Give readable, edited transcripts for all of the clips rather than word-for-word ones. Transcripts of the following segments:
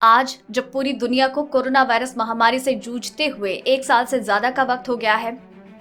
आज जब पूरी दुनिया को कोरोना वायरस महामारी से जूझते हुए 1 साल से ज्यादा का वक्त हो गया है,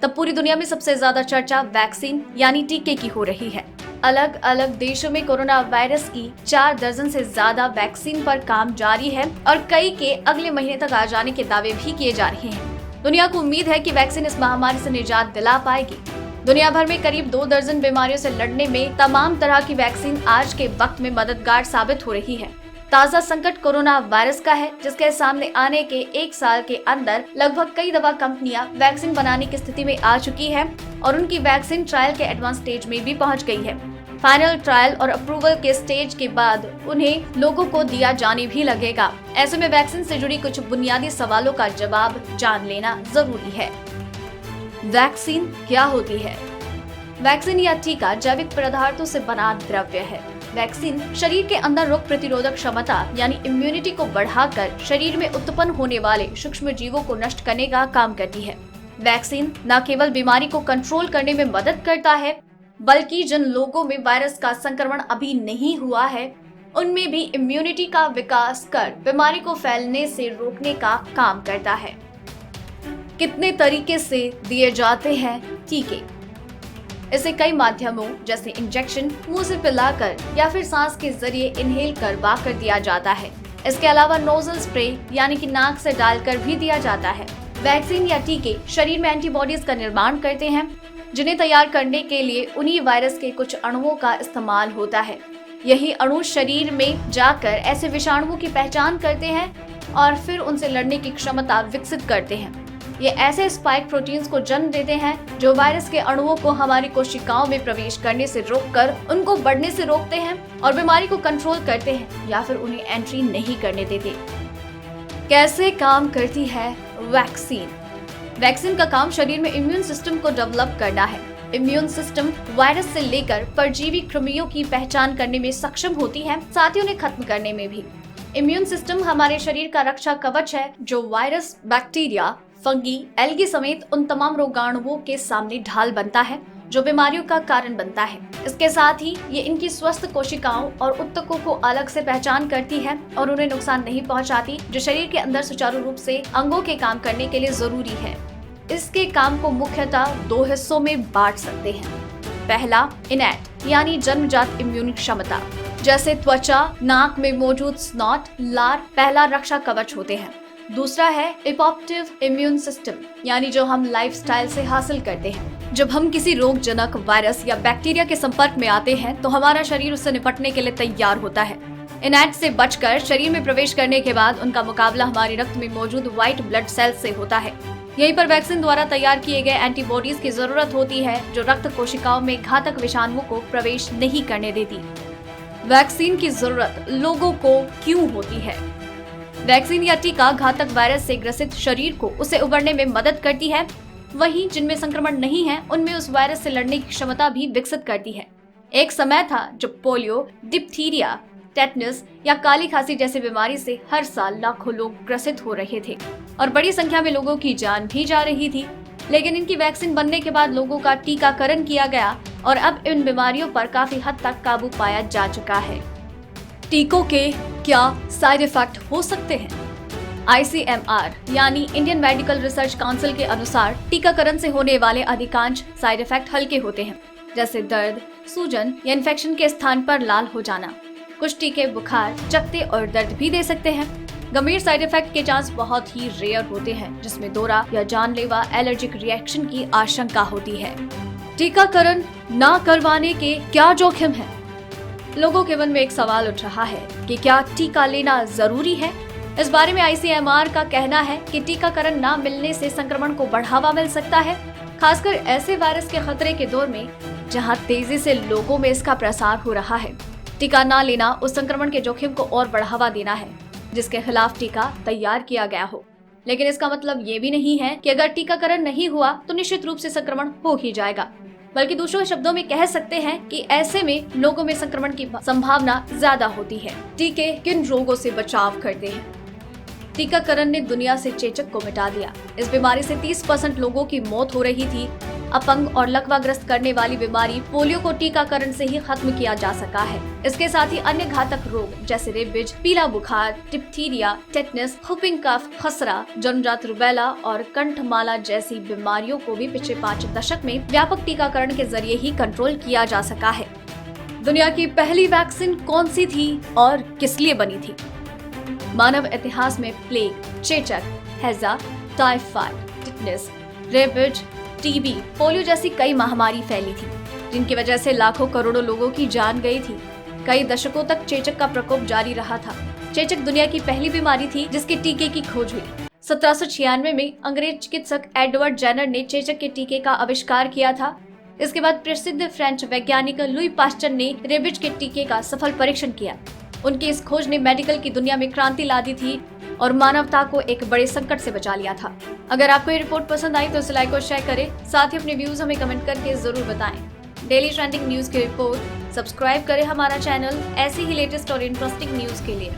तब पूरी दुनिया में सबसे ज्यादा चर्चा वैक्सीन यानी टीके की हो रही है। अलग अलग देशों में कोरोना वायरस की 4 दर्जन से ज्यादा वैक्सीन पर काम जारी है और कई के अगले महीने तक आ जाने के दावे भी किए जा रहे हैं। दुनिया को उम्मीद है कि वैक्सीन इस महामारी से निजात दिला पाएगी। दुनिया भर में करीब 2 दर्जन बीमारियों से लड़ने में तमाम तरह की वैक्सीन आज के वक्त में मददगार साबित हो रही है। ताज़ा संकट कोरोना वायरस का है, जिसके सामने आने के 1 साल के अंदर लगभग कई दवा कंपनियां वैक्सीन बनाने की स्थिति में आ चुकी है और उनकी वैक्सीन ट्रायल के एडवांस स्टेज में भी पहुंच गई है। फाइनल ट्रायल और अप्रूवल के स्टेज के बाद उन्हें लोगों को दिया जाने भी लगेगा। ऐसे में वैक्सीन से जुड़ी कुछ बुनियादी सवालों का जवाब जान लेना जरूरी है। वैक्सीन क्या होती है? वैक्सीन या टीका जैविक पदार्थों से बना द्रव्य है। वैक्सीन शरीर के अंदर रोग प्रतिरोधक क्षमता यानी इम्यूनिटी को बढ़ाकर शरीर में उत्पन्न होने वाले सूक्ष्म जीवों को नष्ट करने का काम करती है। वैक्सीन न केवल बीमारी को कंट्रोल करने में मदद करता है, बल्कि जिन लोगों में वायरस का संक्रमण अभी नहीं हुआ है, उनमें भी इम्यूनिटी का विकास कर बीमारी को फैलने से रोकने का काम करता है। कितने तरीके से दिए जाते हैं टीके? इसे कई माध्यमों जैसे इंजेक्शन, मुंह से पिलाकर या फिर सांस के जरिए इनहेल करवा कर दिया जाता है। इसके अलावा नोजल स्प्रे यानी कि नाक से डालकर भी दिया जाता है। वैक्सीन या टीके शरीर में एंटीबॉडीज का निर्माण करते हैं, जिन्हें तैयार करने के लिए उन्हीं वायरस के कुछ अणुओं का इस्तेमाल होता है। यही अणु शरीर में जाकर ऐसे विषाणुओं की पहचान करते हैं और फिर उनसे लड़ने की क्षमता विकसित करते हैं। ये ऐसे स्पाइक प्रोटीन्स को जन्म देते हैं जो वायरस के अणुओं को हमारी कोशिकाओं में प्रवेश करने से रोककर उनको बढ़ने से रोकते हैं और बीमारी को कंट्रोल करते हैं या फिर उन्हें एंट्री नहीं करने देते। कैसे काम करती है वैक्सीन? वैक्सीन का काम शरीर में इम्यून सिस्टम को डेवलप करना है। इम्यून सिस्टम वायरस से लेकर परजीवी कृमियों की पहचान करने में सक्षम होती है, साथ ही उन्हें खत्म करने में भी। इम्यून सिस्टम हमारे शरीर का रक्षा कवच है, जो वायरस, बैक्टीरिया, फंगी, एल्गी समेत उन तमाम रोगाणुओं के सामने ढाल बनता है जो बीमारियों का कारण बनता है। इसके साथ ही ये इनकी स्वस्थ कोशिकाओं और उत्तकों को अलग से पहचान करती है और उन्हें नुकसान नहीं पहुंचाती, जो शरीर के अंदर सुचारू रूप से अंगों के काम करने के लिए जरूरी है। इसके काम को मुख्यतः 2 हिस्सों में बांट सकते हैं। पहला, इनैट यानी जन्मजात इम्यून क्षमता, जैसे त्वचा, नाक में मौजूद स्नॉट, लार पहला रक्षा कवच होते हैं। दूसरा है एडॉप्टिव इम्यून सिस्टम, यानी जो हम लाइफस्टाइल से हासिल करते हैं। जब हम किसी रोगजनक वायरस या बैक्टीरिया के संपर्क में आते हैं तो हमारा शरीर उससे निपटने के लिए तैयार होता है। इनैट से बचकर शरीर में प्रवेश करने के बाद उनका मुकाबला हमारे रक्त में मौजूद व्हाइट ब्लड सेल से होता है। यहीं पर वैक्सीन द्वारा तैयार किए गए एंटीबॉडीज की जरूरत होती है, जो रक्त कोशिकाओं में घातक विषाणुओं को प्रवेश नहीं करने देती। वैक्सीन की जरूरत लोगों को क्यों होती है? वैक्सीन या टीका घातक वायरस से ग्रसित शरीर को उसे उबरने में मदद करती है, वहीं जिनमें संक्रमण नहीं है उनमें उस वायरस से लड़ने की क्षमता भी विकसित करती है। एक समय था जब पोलियो, डिप्थीरिया, टेटनस या काली खांसी जैसी बीमारी से हर साल लाखों लोग ग्रसित हो रहे थे और बड़ी संख्या में लोगों की जान भी जा रही थी। लेकिन इनकी वैक्सीन बनने के बाद लोगों का टीकाकरण किया गया और अब इन बीमारियों पर काफी हद तक काबू पाया जा चुका है। टीकों के क्या साइड इफेक्ट हो सकते हैं? ICMR यानी इंडियन मेडिकल रिसर्च काउंसिल के अनुसार टीकाकरण से होने वाले अधिकांश साइड इफेक्ट हल्के होते हैं, जैसे दर्द, सूजन या इन्फेक्शन के स्थान पर लाल हो जाना। कुछ टीके बुखार, चकत्ते और दर्द भी दे सकते हैं। गंभीर साइड इफेक्ट के चांस बहुत ही रेयर होते हैं, जिसमें दौरा या जानलेवा एलर्जिक रिएक्शन की आशंका होती है। टीकाकरण न करवाने के क्या जोखिम है? लोगों के मन में एक सवाल उठ रहा है कि क्या टीका लेना जरूरी है? इस बारे में ICMR का कहना है कि टीकाकरण न मिलने से संक्रमण को बढ़ावा मिल सकता है, खासकर ऐसे वायरस के खतरे के दौर में जहां तेजी से लोगों में इसका प्रसार हो रहा है। टीका न लेना उस संक्रमण के जोखिम को और बढ़ावा देना है जिसके खिलाफ टीका तैयार किया गया हो। लेकिन इसका मतलब ये भी नहीं है कि अगर टीकाकरण नहीं हुआ तो निश्चित रूप से संक्रमण हो ही जाएगा, बल्कि दूसरे शब्दों में कह सकते हैं कि ऐसे में लोगों में संक्रमण की संभावना ज्यादा होती है। टीके किन रोगों से बचाव करते हैं? टीकाकरण ने दुनिया से चेचक को मिटा दिया। इस बीमारी से 30% लोगों की मौत हो रही थी। अपंग और लकवाग्रस्त करने वाली बीमारी पोलियो को टीकाकरण से ही खत्म किया जा सका है। इसके साथ ही अन्य घातक रोग जैसे रेबीज, पीला बुखार, डिप्थीरिया, टेटनस, व्हूपिंग कफ, खसरा, जन्मजात रूबेला और कंठमाला जैसी बीमारियों को भी पिछले 5 दशक में व्यापक टीकाकरण के जरिए ही कंट्रोल किया जा सका है। दुनिया की पहली वैक्सीन कौन सी थी और किस लिए बनी थी? मानव इतिहास में प्लेग, चेचक, हैजा, typhoid, tetanus, rabies, TB, polio जैसी कई महामारी फैली थी, जिनकी वजह से लाखों करोड़ों लोगों की जान गई थी। कई दशकों तक चेचक का प्रकोप जारी रहा था। चेचक दुनिया की पहली बीमारी थी जिसके टीके की खोज हुई। 1796 में अंग्रेज चिकित्सक एडवर्ड जेनर ने चेचक के टीके का आविष्कार किया था। इसके बाद प्रसिद्ध फ्रेंच वैज्ञानिक लुई पास्चर ने रेबीज के टीके का सफल परीक्षण किया। उनकी इस खोज ने मेडिकल की दुनिया में क्रांति ला दी थी और मानवता को एक बड़े संकट से बचा लिया था। अगर आपको ये रिपोर्ट पसंद आई तो इसे लाइक और शेयर करें। साथ ही अपने व्यूज हमें कमेंट करके जरूर बताएं। डेली ट्रेंडिंग न्यूज की रिपोर्ट सब्सक्राइब करें हमारा चैनल ऐसी ही लेटेस्ट और इंटरेस्टिंग न्यूज के लिए।